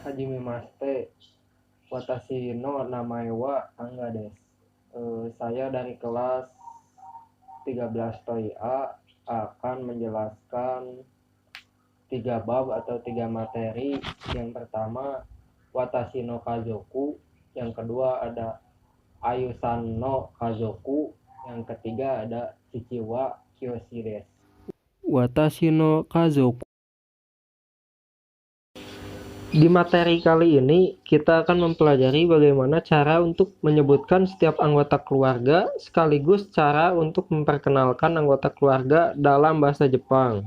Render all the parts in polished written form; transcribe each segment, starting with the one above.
hajime mashite. Watashi no namae wa Angga desu. Saya dari kelas 13 TOI A akan menjelaskan 3 bab atau 3 materi. Yang pertama Watashi no Kazoku, yang kedua ada Ayusan no Kazoku, yang ketiga ada Chichi wa Kyoshi desu. Watashi no Kazoku. Di materi kali ini kita akan mempelajari bagaimana cara untuk menyebutkan setiap anggota keluarga sekaligus cara untuk memperkenalkan anggota keluarga dalam bahasa Jepang.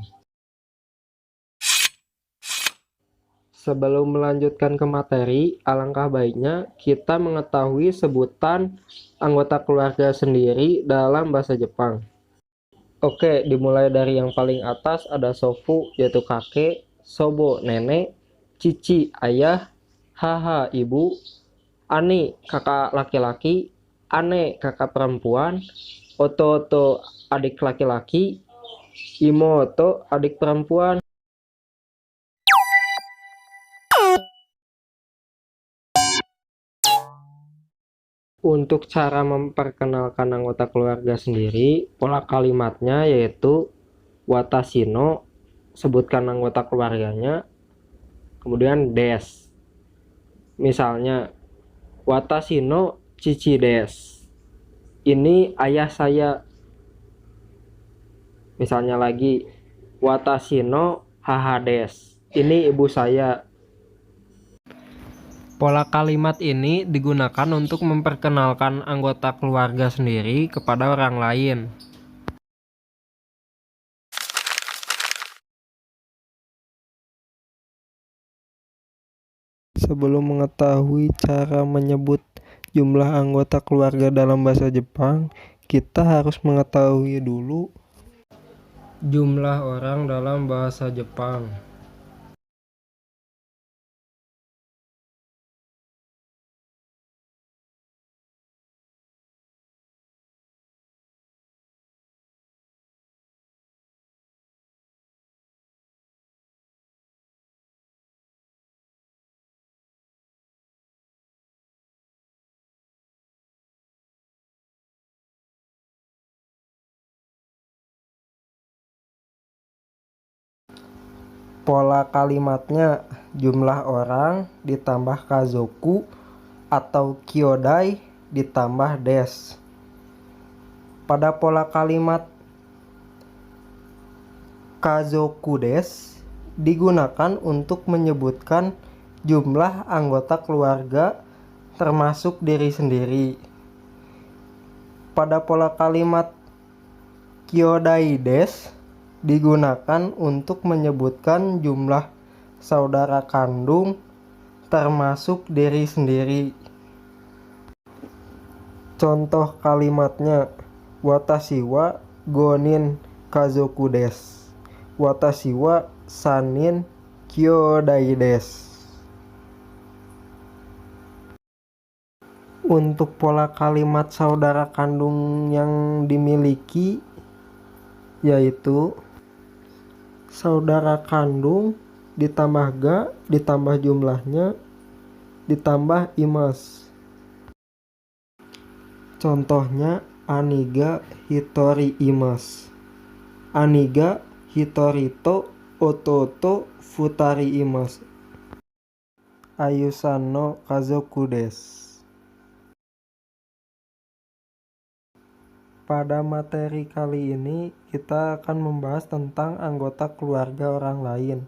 Sebelum melanjutkan ke materi, alangkah baiknya kita mengetahui sebutan anggota keluarga sendiri dalam bahasa Jepang. Oke, dimulai dari yang paling atas ada sofu yaitu kakek, sobo nenek, cici ayah, haha ibu, ani kakak laki-laki, ane kakak perempuan, ototo adik laki-laki, imoto adik perempuan. Untuk cara memperkenalkan anggota keluarga sendiri, pola kalimatnya yaitu watashi no, sebutkan anggota keluarganya, kemudian des. Misalnya, watashi no chichi desu. Ini ayah saya. Misalnya lagi, watashi no haha desu. Ini ibu saya. Pola kalimat ini digunakan untuk memperkenalkan anggota keluarga sendiri kepada orang lain. Sebelum mengetahui cara menyebut jumlah anggota keluarga dalam bahasa Jepang, kita harus mengetahui dulu jumlah orang dalam bahasa Jepang. Pola kalimatnya jumlah orang ditambah kazoku atau kyodai ditambah des. Pada pola kalimat kazoku des digunakan untuk menyebutkan jumlah anggota keluarga termasuk diri sendiri. Pada pola kalimat kyodai des digunakan untuk menyebutkan jumlah saudara kandung termasuk diri sendiri. Contoh kalimatnya, watashi wa gonin kazoku desu. Watashi wa sanin kyodai desu. Untuk pola kalimat saudara kandung yang dimiliki yaitu saudara kandung ditambah ga ditambah jumlahnya ditambah imas. Contohnya aniga hitori imas, aniga hitorito ototo futari imas, ayusan no kazoku desu. Pada materi kali ini kita akan membahas tentang anggota keluarga orang lain.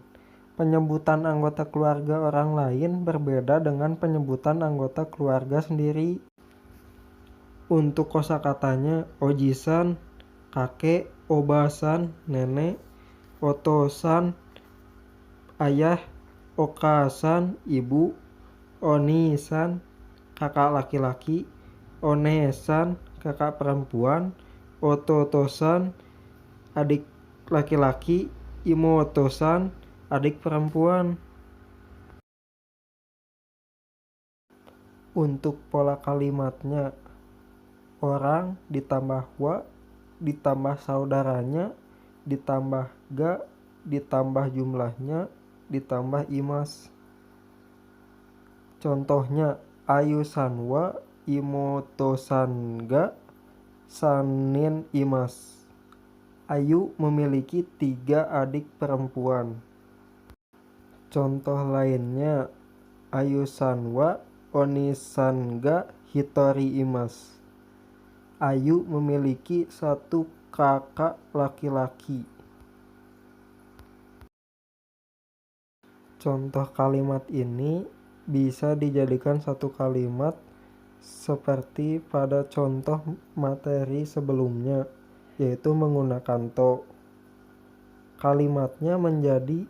Penyebutan anggota keluarga orang lain berbeda dengan penyebutan anggota keluarga sendiri. Untuk kosakatanya, ojisan, kakek, obasan, nenek, otosan, ayah, okasan, ibu, onisan, kakak laki-laki, onesan, kakak perempuan, ototosan, adik laki-laki, imotosan, adik perempuan. Untuk pola kalimatnya, orang ditambah wa ditambah saudaranya ditambah ga ditambah jumlahnya ditambah imas. Contohnya Ayu Sanwa Imotosanga Sanin Imas. Ayu memiliki 3 adik perempuan. Contoh lainnya Ayu Sanwa Onisanga Hitori Imas. Ayu memiliki 1 kakak laki-laki. Contoh kalimat ini bisa dijadikan satu kalimat seperti pada contoh materi sebelumnya, yaitu menggunakan to. Kalimatnya menjadi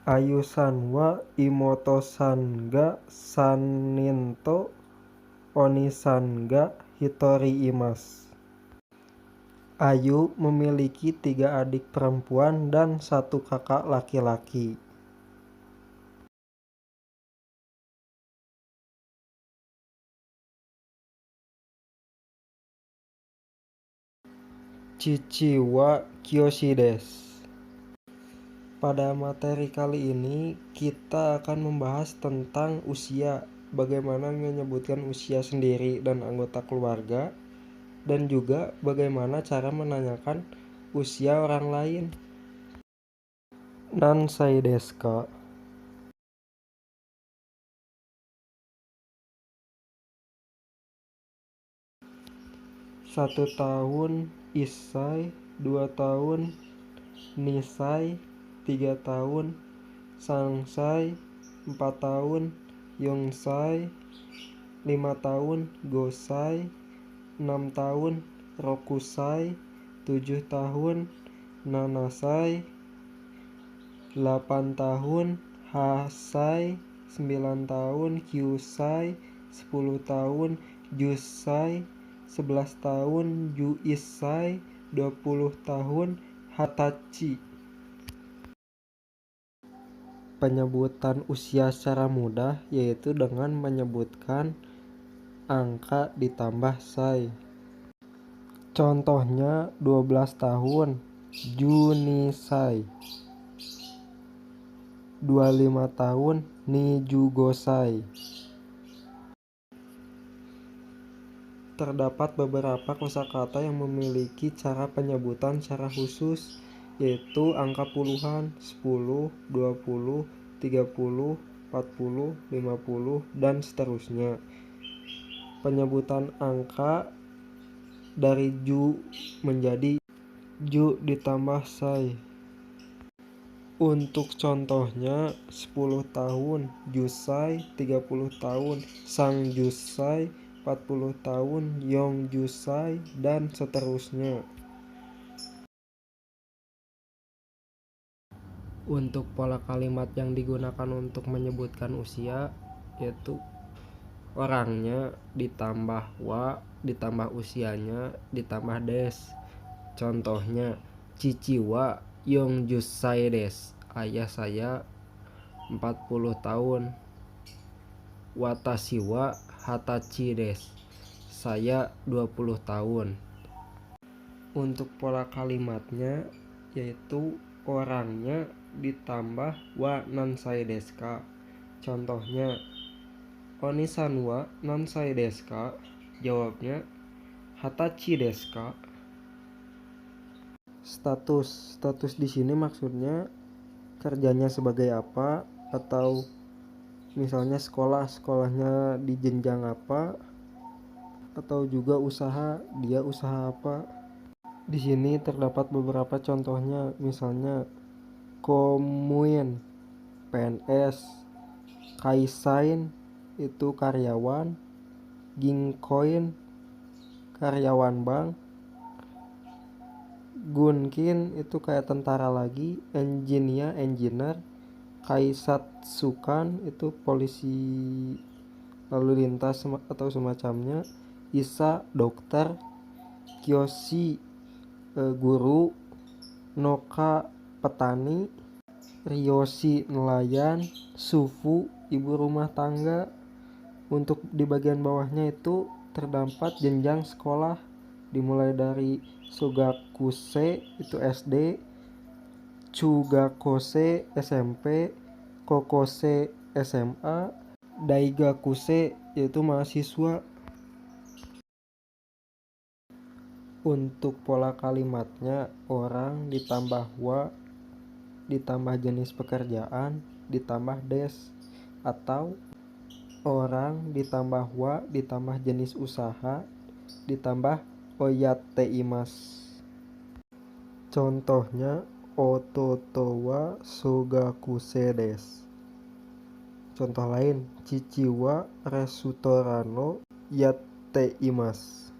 Ayu Sanwa Imotosanga Saninto Onisanga Hitori Imas. Ayu memiliki 3 adik perempuan dan 1 kakak laki-laki. Chichi wa Kyoshi desu. Pada materi kali ini kita akan membahas tentang usia, bagaimana menyebutkan usia sendiri dan anggota keluarga, dan juga bagaimana cara menanyakan usia orang lain. Nansai desu ka? 1 tahun, 1 2 tahun, 2 3 tahun, 3 4 tahun, 4 5 tahun, 5 6 tahun, 6 7 tahun, 7 8 tahun, 8 9 tahun, 10 tahun, 11 tahun, 20 tahun, hatachi. Penyebutan usia secara mudah yaitu dengan menyebutkan angka ditambah sai. Contohnya 12 tahun, junisai. 25 tahun, nijugosai. Terdapat beberapa kosakata yang memiliki cara penyebutan secara khusus, yaitu angka puluhan, 10, 20, 30, 40, 50, dan seterusnya. Penyebutan angka dari ju menjadi ju ditambah sai. Untuk contohnya 10 tahun, jusai, 30 tahun, sang jusai, 40 tahun, yong jusai, dan seterusnya. Untuk pola kalimat yang digunakan untuk menyebutkan usia yaitu orangnya ditambah wa ditambah usianya ditambah des. Contohnya cici wa yong jusai des. Ayah saya 40 tahun. Watashi wa hatachi des. Saya 20 tahun. Untuk pola kalimatnya yaitu orangnya ditambah wa nansai desu ka. Contohnya Oni-san wa nansai desu ka? Jawabnya hatachi desu ka. Status di sini maksudnya kerjanya sebagai apa, atau misalnya sekolahnya di jenjang apa, atau juga dia usaha apa. Di sini terdapat beberapa contohnya, misalnya komuin PNS, kaisain itu karyawan, ginkoin karyawan bank, gunkin itu kayak tentara lagi, engineer, kaisatsukan itu polisi lalu lintas atau semacamnya, isa dokter, kyoshi guru, noka petani, ryoshi nelayan, sufu ibu rumah tangga. Untuk di bagian bawahnya itu terdapat jenjang sekolah, dimulai dari Sugakuse itu SD, Chugakose SMP, Kokose SMA, Daigakuse yaitu mahasiswa. Untuk pola kalimatnya orang ditambah wa ditambah jenis pekerjaan ditambah des, atau orang ditambah wa ditambah jenis usaha ditambah oyatteimasu. Contohnya ototo wa shogakuse desu. Contoh lain, cici wa restoran no yatteimasu.